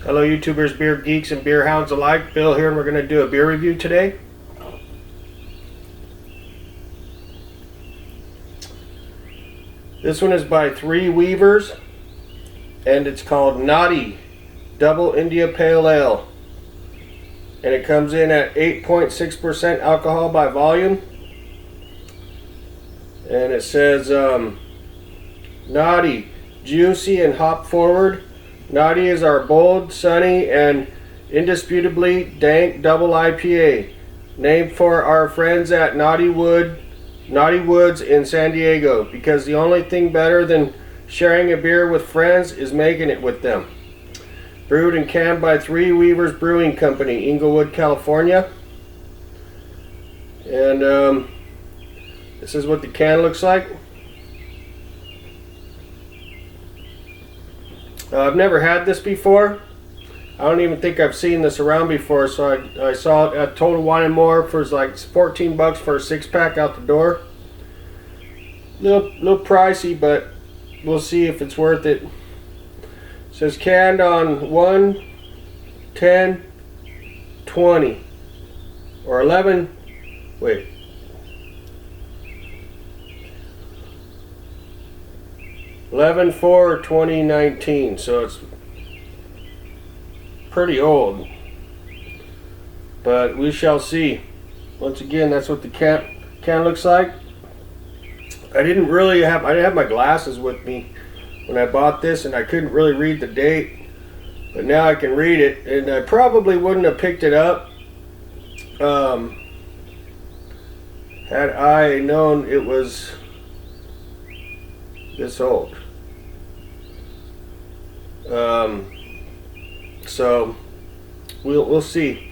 Hello YouTubers, beer geeks, and beer hounds alike. Bill here, and we're going to do a beer review today. This one is by Three Weavers, and it's called Knotty Double India Pale Ale. And it comes in at 8.6% alcohol by volume. And it says, Knotty, juicy and hop forward. Knotty is our bold, sunny, and indisputably dank double IPA, named for our friends at Knotty Woods in San Diego, because the only thing better than sharing a beer with friends is making it with them. Brewed and canned by Three Weavers Brewing Company, Inglewood, California. And this is what the can looks like. I've never had this before. I don't even think I've seen this around before, so I saw it at Total Wine and More for like 14 bucks for a 6-pack out the door. Little pricey, but we'll see if it's worth it. It says canned on 1, 10, 20, or 11. Wait. 11/4/2019, so it's pretty old, but we shall see. Once again, that's what the can looks like. I didn't have my glasses with me when I bought this, and I couldn't really read the date, but now I can read it, and I probably wouldn't have picked it up had I known it was this old. So we'll see.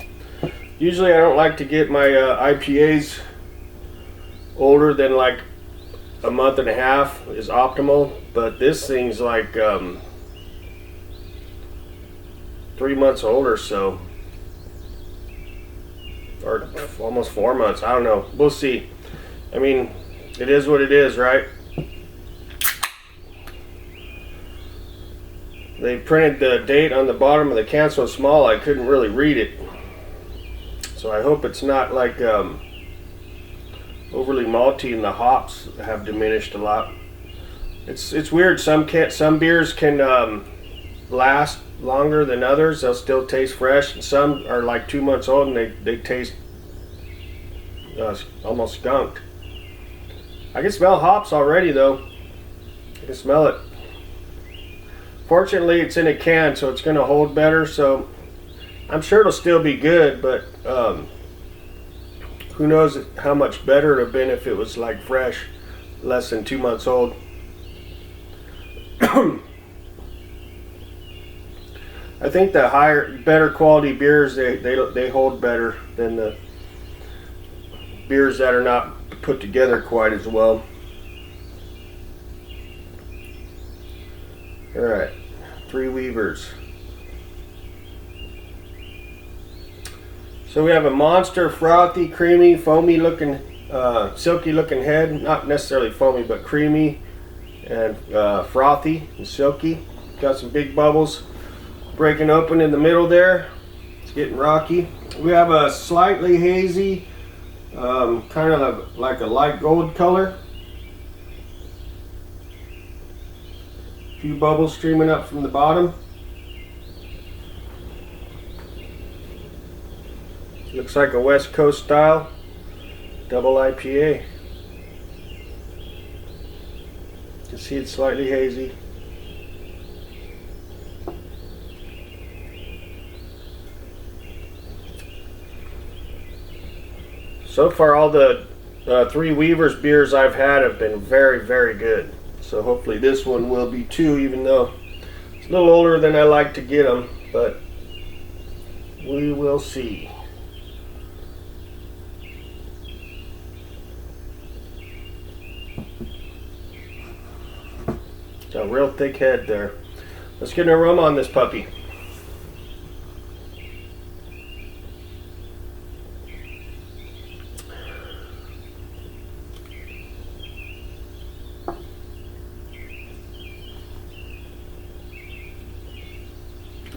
Usually I don't like to get my IPAs older than like a month and a half is optimal, but this thing's like 3 months older, so, or almost 4 months. I don't know. We'll see. I mean, it is what it is, right? They printed the date on the bottom of the can so small I couldn't really read it. So I hope it's not like overly malty and the hops have diminished a lot. It's weird. Some beers can last longer than others. They'll still taste fresh. And some are like 2 months old and they taste almost skunked. I can smell hops already though. I can smell it. Fortunately, it's in a can, so it's going to hold better, so I'm sure it'll still be good, but who knows how much better it would have been if it was like fresh, less than 2 months old. I think the better quality beers, they hold better than the beers that are not put together quite as well. Alright, Three Weavers. So we have a monster, frothy, creamy, foamy looking, silky looking head. Not necessarily foamy, but creamy and frothy and silky. Got some big bubbles breaking open in the middle there. It's getting rocky. We have a slightly hazy, kind of like a light gold color. Few bubbles streaming up from the bottom. Looks like a West Coast style double IPA. You can see it's slightly hazy. So far all the Three Weavers beers I've had have been very, very good. So hopefully this one will be too, even though it's a little older than I like to get them, but we will see. It's a real thick head there. Let's get an aroma on this puppy.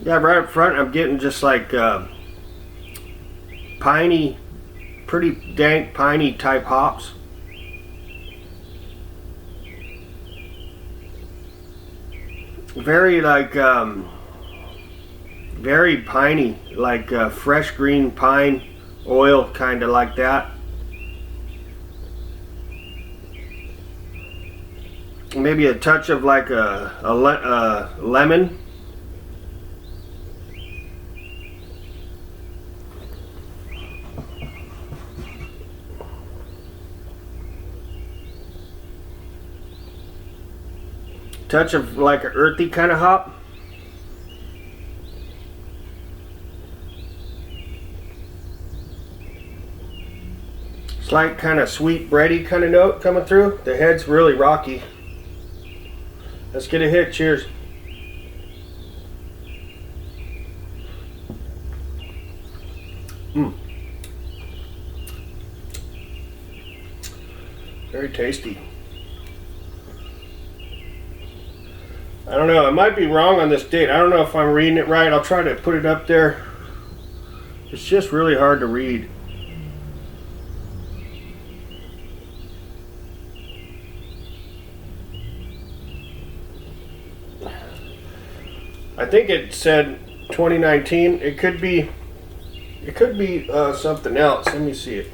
Yeah, right up front I'm getting just like piney, pretty dank piney type hops. Very like very piney, like fresh green pine oil, kind of like that. Maybe a touch of like a lemon. Touch of like an earthy kind of hop. Slight kind of sweet bready kind of note coming through. The head's really rocky. Let's get a hit. Cheers. Very tasty. I don't know, I might be wrong on this date. I don't know if I'm reading it right. I'll try to put it up there. It's just really hard to read. I think it said 2019. It could be something else. Let me see it.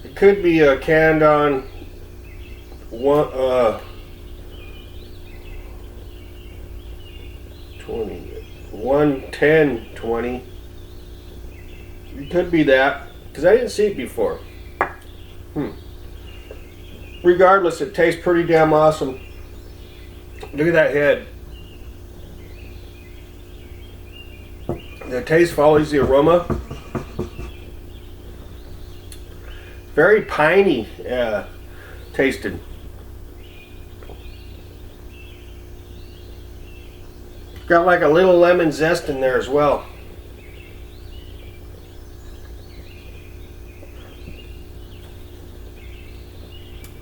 It could be canned on 11020. It could be that, because I didn't see it before. Regardless, it tastes pretty damn awesome. Look at that head. The taste follows the aroma. Very piney tasted. Got like a little lemon zest in there as well.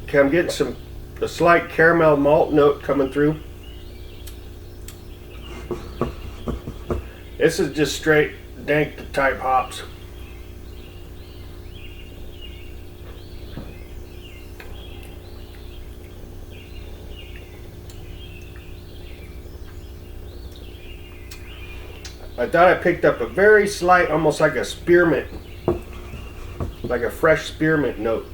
Okay, I'm getting a slight caramel malt note coming through. This is just straight dank type hops. I thought I picked up a very slight, almost like a spearmint, like a fresh spearmint note.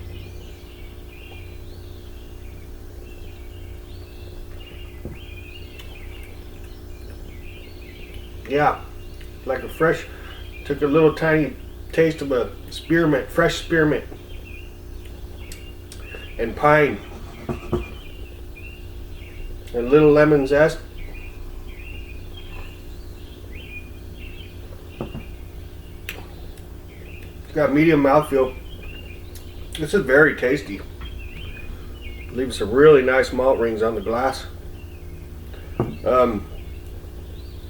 Yeah, like a fresh, took a little tiny taste of a spearmint, fresh spearmint, and pine, and a little lemon zest. Got medium mouthfeel. This is very tasty. Leaves some really nice malt rings on the glass.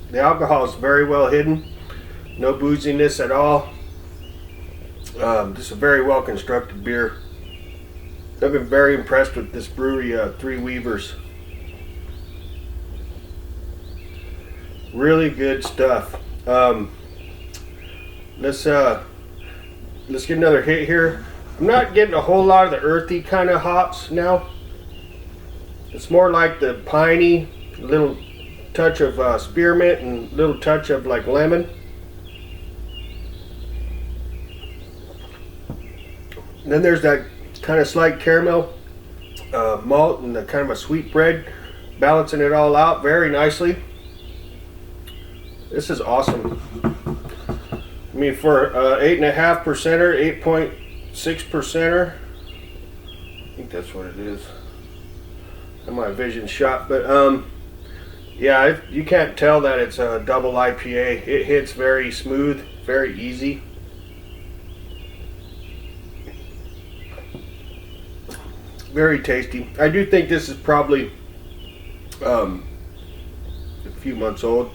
The alcohol is very well hidden. No booziness at all. This is a very well constructed beer. I've been very impressed with this brewery, Three Weavers. Really good stuff. Let's get another hit here. I'm not getting a whole lot of the earthy kind of hops now. It's more like the piney, little touch of spearmint and little touch of like lemon. And then there's that kind of slight caramel malt and the kind of a sweet bread, balancing it all out very nicely. This is awesome. I mean, for 8.5 percenter, 8.6 percenter, I think that's what it is. And my vision shot, but yeah, you can't tell that it's a double IPA. It hits very smooth, very easy. Very tasty. I do think this is probably a few months old,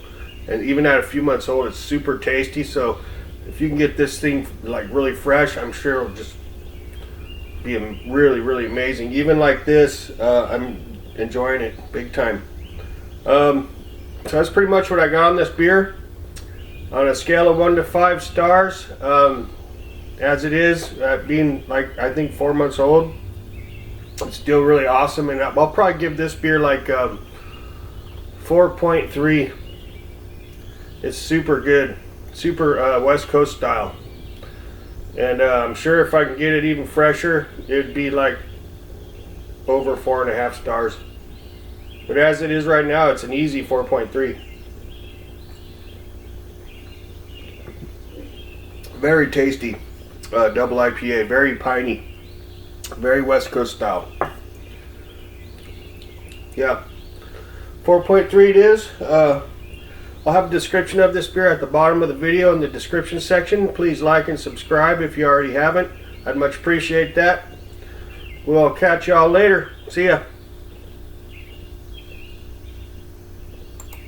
and even at a few months old, it's super tasty. So if you can get this thing like really fresh, I'm sure it'll just be really, really amazing. Even like this, I'm enjoying it big time. So that's pretty much what I got on this beer. On a scale of 1 to 5 stars, as it is, being like I think 4 months old, it's still really awesome. And I'll probably give this beer like 4.3. It's super good, super West Coast style. And I'm sure if I can get it even fresher, it'd be like over 4.5 stars. But as it is right now, it's an easy 4.3. Very tasty double IPA, very piney, very West Coast style. Yeah, 4.3 it is. I'll have a description of this beer at the bottom of the video in the description section. Please like and subscribe if you already haven't. I'd much appreciate that. We'll catch y'all later. See ya.